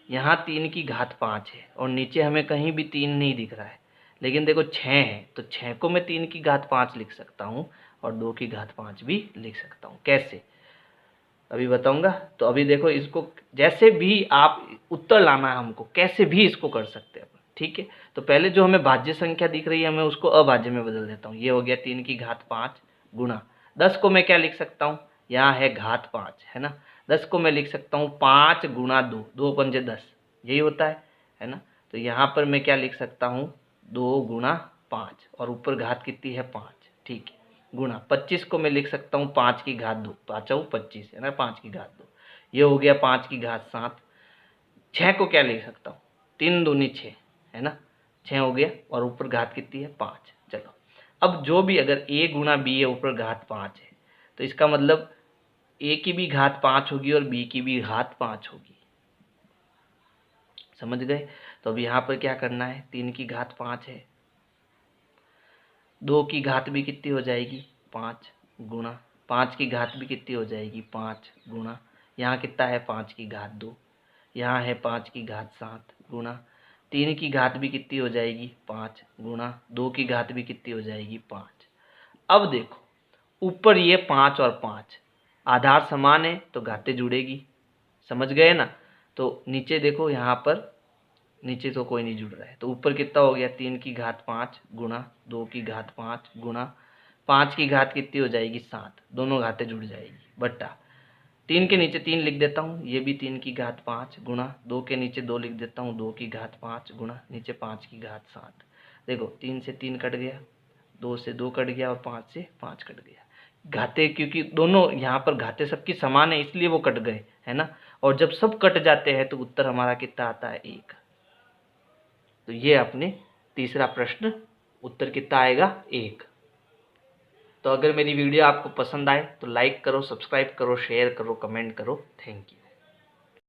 यहाँ 3 की घात 5 है और नीचे हमें कहीं भी 3 नहीं दिख रहा है, लेकिन देखो 6 है, तो 6 को मैं 3 की घात 5 लिख सकता हूँ और 2 की घात 5 भी लिख सकता हूँ। कैसे, अभी बताऊंगा। तो अभी देखो इसको जैसे भी आप उत्तर लाना है हमको, कैसे भी इसको कर सकते हैं अपन, ठीक है। तो पहले जो हमें भाज्य संख्या दिख रही है मैं उसको अभाज्य में बदल देता हूँ, ये हो गया 3 की घात 5 गुणा 10 को मैं क्या लिख सकता हूँ, यहाँ है घात 5 है ना, 10 को मैं लिख सकता हूँ 5 गुणा 2, 2 पंजे 10, यही होता है ना। तो यहाँ पर मैं क्या लिख सकता हूँ 2 गुणा 5 और ऊपर घात कितनी है 5, ठीक है, गुणा 25 को मैं लिख सकता हूँ 5 की घात 2, 5 25 है ना, 5 की घात 2, ये हो गया 5 की घात 7। 6 को क्या लिख सकता हूँ 3 दूनी 6 है ना, 6 हो गया और ऊपर घात कितनी है 5। चलो अब जो भी अगर a गुणा b है ऊपर घात 5 है, तो इसका मतलब a की भी घात 5 होगी और b की भी घात 5 होगी, समझ गए। तो अब यहाँ पर क्या करना है, 3 की घात 5 है, 2 की घात भी कितनी हो जाएगी 5 गुणा 5 की घात भी कितनी हो जाएगी 5 गुणा, यहाँ कितना है 5 की घात 2, यहाँ है 5 की घात 7 गुणा 3 की घात भी कितनी हो जाएगी 5 गुणा 2 की घात भी कितनी हो जाएगी 5। अब देखो ऊपर ये 5 और 5 आधार समान है तो घातें जुड़ेगी, समझ गए ना। तो नीचे देखो यहाँ पर नीचे तो कोई नहीं जुड़ रहा है, तो ऊपर कितना हो गया 3 की घात 5 गुणा 2 की घात 5 गुणा 5 की घात कितनी हो जाएगी 7, दोनों घातें जुड़ जाएगी बट्टा 3 के नीचे 3 लिख देता हूँ, ये भी 3 की घात 5 गुणा 2 के नीचे 2 लिख देता हूँ, 2 की घात 5 गुणा नीचे 5 की घात 7। देखो 3 से 3 कट गया, 2 से 2 कट गया और 5 से 5 कट गया। घातें क्योंकि दोनों यहाँ पर घातें सबकी समान है इसलिए वो कट गए, है ना। और जब सब कट जाते हैं तो उत्तर हमारा कितना आता है 1। तो ये अपने तीसरा प्रश्न उत्तर कितना आएगा 1। तो अगर मेरी वीडियो आपको पसंद आए तो लाइक करो, सब्सक्राइब करो, शेयर करो, कमेंट करो। Thank you.